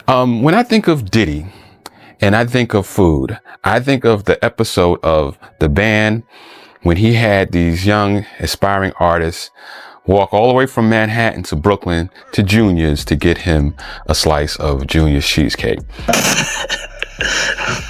When I think of Diddy and I think of food, I think of the episode of The Band when he had these young aspiring artists walk all the way from Manhattan to Brooklyn to Junior's to get him a slice of Junior's cheesecake.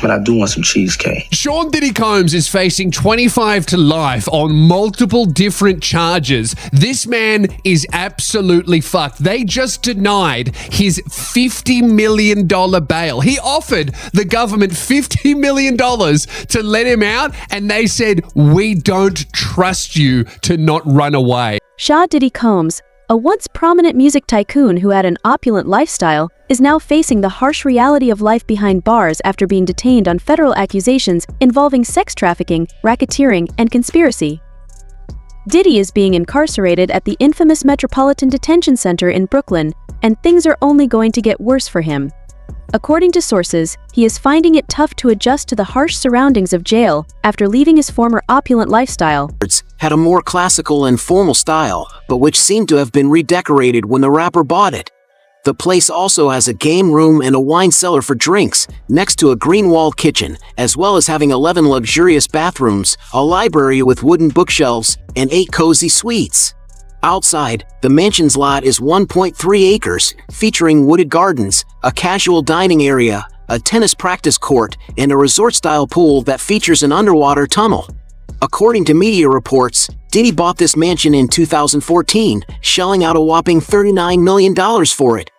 But I do want some cheesecake. Sha Diddy Combs is facing 25 to life on multiple different charges. This man is absolutely fucked. They just denied his $50 million bail. He offered the government $50 million to let him out, and they said, "We don't trust you to not run away." Sha Diddy Combs, a once prominent music tycoon who had an opulent lifestyle, is now facing the harsh reality of life behind bars after being detained on federal accusations involving sex trafficking, racketeering, and conspiracy. Diddy is being incarcerated at the infamous Metropolitan Detention Center in Brooklyn, and things are only going to get worse for him. According to sources, he is finding it tough to adjust to the harsh surroundings of jail after leaving his former opulent lifestyle. Had a more classical and formal style, but which seemed to have been redecorated when the rapper bought it. The place also has a game room and a wine cellar for drinks, next to a green-walled kitchen, as well as having 11 luxurious bathrooms, a library with wooden bookshelves, and 8 cozy suites. Outside, the mansion's lot is 1.3 acres, featuring wooded gardens, a casual dining area, a tennis practice court, and a resort-style pool that features an underwater tunnel. According to media reports, Diddy bought this mansion in 2014, shelling out a whopping $39 million for it.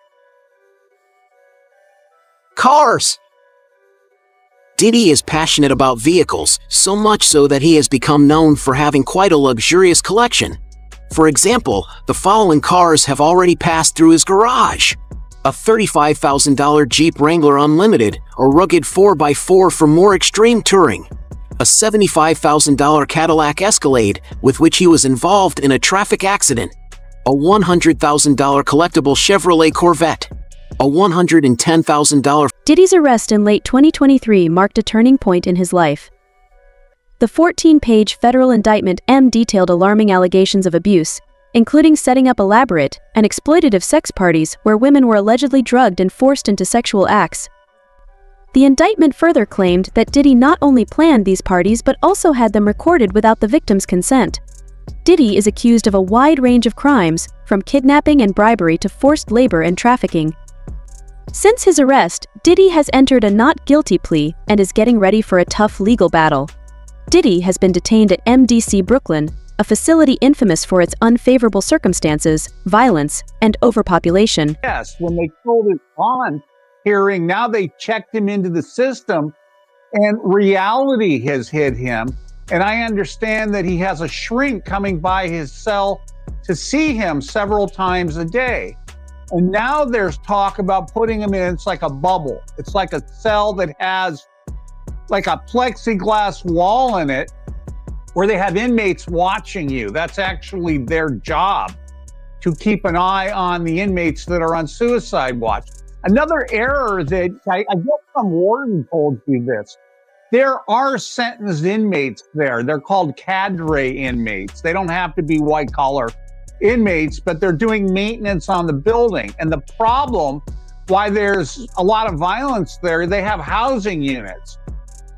Cars! Diddy is passionate about vehicles, so much so that he has become known for having quite a luxurious collection. For example, the following cars have already passed through his garage: a $35,000 Jeep Wrangler Unlimited, a rugged 4x4 for more extreme touring, a $75,000 Cadillac Escalade, with which he was involved in a traffic accident, a $100,000 collectible Chevrolet Corvette, a $110,000. Diddy's arrest in late 2023 marked a turning point in his life. The 14-page federal indictment detailed alarming allegations of abuse, including setting up elaborate and exploitative sex parties where women were allegedly drugged and forced into sexual acts. The indictment further claimed that Diddy not only planned these parties but also had them recorded without the victim's consent. Diddy is accused of a wide range of crimes, from kidnapping and bribery to forced labor and trafficking. Since his arrest, Diddy has entered a not guilty plea and is getting ready for a tough legal battle. Diddy has been detained at MDC Brooklyn, a facility infamous for its unfavorable circumstances, violence, and overpopulation. Yes, when they killed his bond hearing, now they checked him into the system, and reality has hit him. And I understand that he has a shrink coming by his cell to see him several times a day. And now there's talk about putting him in, it's like a bubble. It's like a cell that has like a plexiglass wall in it where they have inmates watching you. That's actually their job, to keep an eye on the inmates that are on suicide watch. Another error that I guess some warden told you this. There are sentenced inmates there. They're called cadre inmates. They don't have to be white collar inmates, but they're doing maintenance on the building. And the problem why there's a lot of violence there, they have housing units.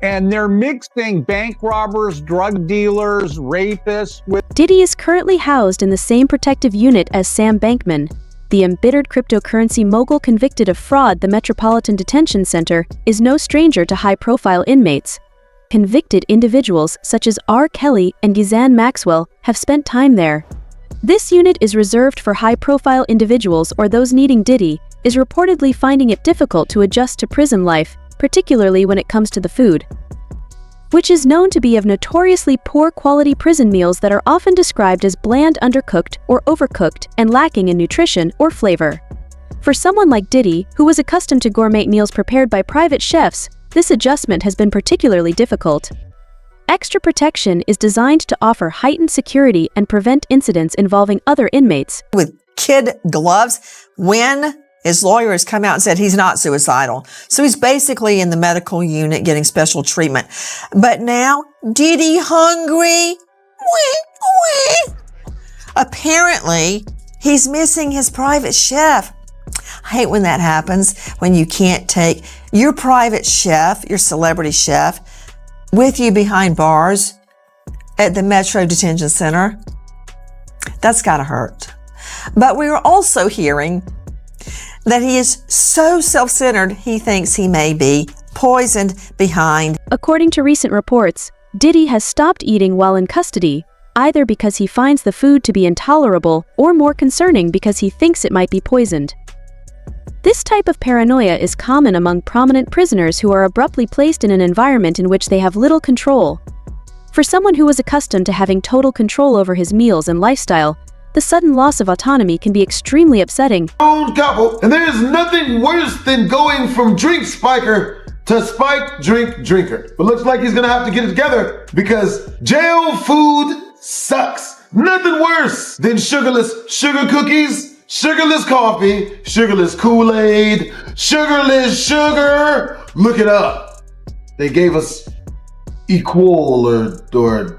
And they're mixing bank robbers, drug dealers, rapists with... Diddy is currently housed in the same protective unit as Sam Bankman. The embittered cryptocurrency mogul convicted of fraud. The Metropolitan Detention Center is no stranger to high-profile inmates. Convicted individuals such as R. Kelly and Ghislaine Maxwell have spent time there. This unit is reserved for high-profile individuals or those needing. Diddy is reportedly finding it difficult to adjust to prison life, particularly when it comes to the food, which is known to be of notoriously poor quality prison meals that are often described as bland, undercooked, or overcooked, and lacking in nutrition or flavor. For someone like Diddy, who was accustomed to gourmet meals prepared by private chefs, this adjustment has been particularly difficult. Extra protection is designed to offer heightened security and prevent incidents involving other inmates. With kid gloves, when his lawyer has come out and said he's not suicidal. So he's basically in the medical unit getting special treatment. But now, Diddy hungry? Apparently, he's missing his private chef. I hate when that happens, when you can't take your private chef, your celebrity chef, with you behind bars at the Metro Detention Center. That's gotta hurt. But we are also hearing that he is so self-centered, he thinks he may be poisoned behind. According to recent reports, Diddy has stopped eating while in custody, either because he finds the food to be intolerable or more concerning because he thinks it might be poisoned. This type of paranoia is common among prominent prisoners who are abruptly placed in an environment in which they have little control. For someone who was accustomed to having total control over his meals and lifestyle, the sudden loss of autonomy can be extremely upsetting. Own couple, and there is nothing worse than going from drink spiker to spike drink drinker. But looks like he's gonna have to get it together because jail food sucks. Nothing worse than sugarless sugar cookies, sugarless coffee, sugarless Kool-Aid, sugarless sugar. Look it up. They gave us Equal or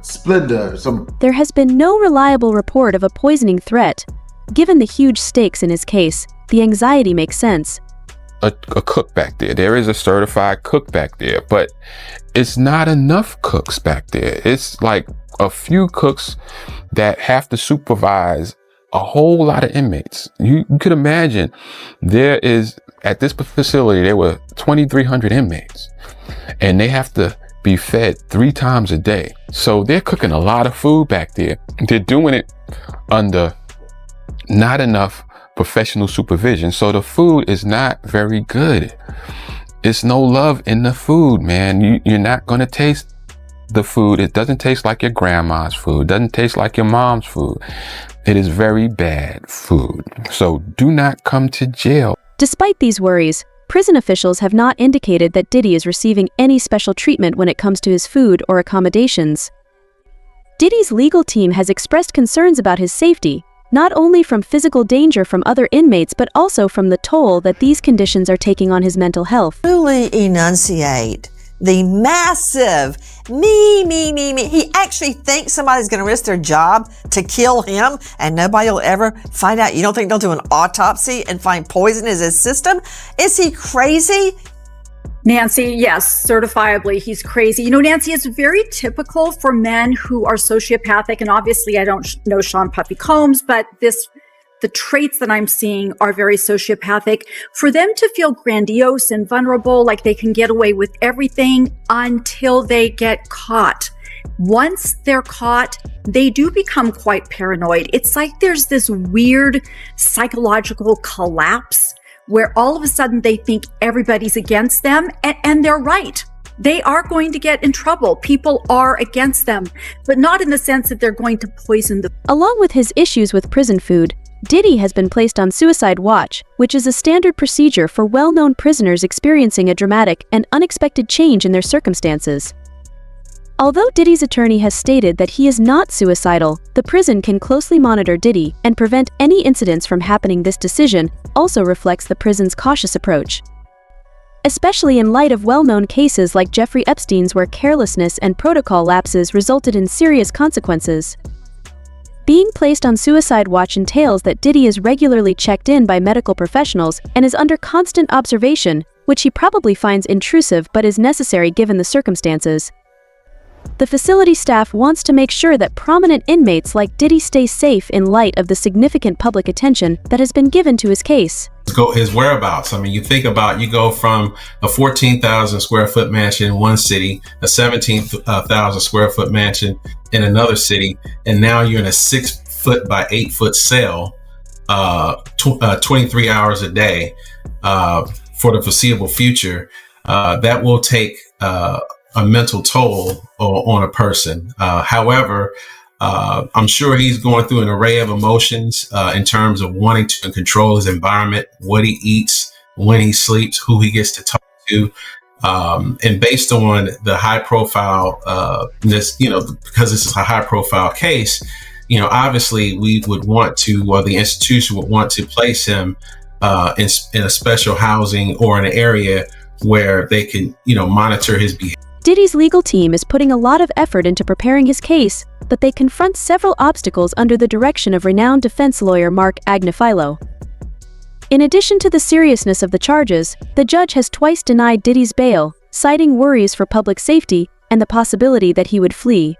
Splenda or some. There has been no reliable report of a poisoning threat. Given the huge stakes in his case, the anxiety makes sense. A cook back there. There is a certified cook back there, but it's not enough cooks back there. It's like a few cooks that have to supervise a whole lot of inmates. You could imagine at this facility, there were 2,300 inmates, and they have to be fed 3 times a day. So they're cooking a lot of food back there. They're doing it under not enough professional supervision. So the food is not very good. It's no love in the food, man. You're not going to taste the food. It doesn't taste like your grandma's food. It doesn't taste like your mom's food. It is very bad food. So do not come to jail. Despite these worries, prison officials have not indicated that Diddy is receiving any special treatment when it comes to his food or accommodations. Diddy's legal team has expressed concerns about his safety, not only from physical danger from other inmates, but also from the toll that these conditions are taking on his mental health. Truly enunciate the massive me. He actually thinks somebody's going to risk their job to kill him and nobody will ever find out. You don't think they'll do an autopsy and find poison in his system? Is he crazy? Nancy, yes, certifiably, he's crazy. You know, Nancy, it's very typical for men who are sociopathic, and obviously I don't know Sean Puffy Combs, but the traits that I'm seeing are very sociopathic. For them to feel grandiose and vulnerable, like they can get away with everything until they get caught. Once they're caught, they do become quite paranoid. It's like there's this weird psychological collapse where all of a sudden they think everybody's against them, and they're right. They are going to get in trouble. People are against them, but not in the sense that they're going to poison them. Along with his issues with prison food, Diddy has been placed on suicide watch, which is a standard procedure for well-known prisoners experiencing a dramatic and unexpected change in their circumstances. Although Diddy's attorney has stated that he is not suicidal, the prison can closely monitor Diddy and prevent any incidents from happening. This decision also reflects the prison's cautious approach, especially in light of well-known cases like Jeffrey Epstein's, where carelessness and protocol lapses resulted in serious consequences. Being placed on suicide watch entails that Diddy is regularly checked in by medical professionals and is under constant observation, which he probably finds intrusive but is necessary given the circumstances. The facility staff wants to make sure that prominent inmates like Diddy stay safe in light of the significant public attention that has been given to his case. His whereabouts. I mean, you think about, you go from a 14,000 square foot mansion in one city, a 17,000 square foot mansion in another city, and now you're in a 6 foot by 8 foot cell, 23 hours a day for the foreseeable future. That will take a mental toll on a person. However, I'm sure he's going through an array of emotions in terms of wanting to control his environment, what he eats, when he sleeps, who he gets to talk to. And based on the high profile, because this is a high profile case, obviously we would want to, or the institution would want to place him in a special housing or an area where they can, monitor his behavior. Diddy's legal team is putting a lot of effort into preparing his case, but they confront several obstacles under the direction of renowned defense lawyer Mark Agnifilo. In addition to the seriousness of the charges, the judge has twice denied Diddy's bail, citing worries for public safety and the possibility that he would flee.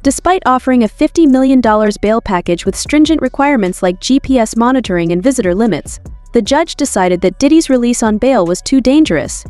Despite offering a $50 million bail package with stringent requirements like GPS monitoring and visitor limits, the judge decided that Diddy's release on bail was too dangerous,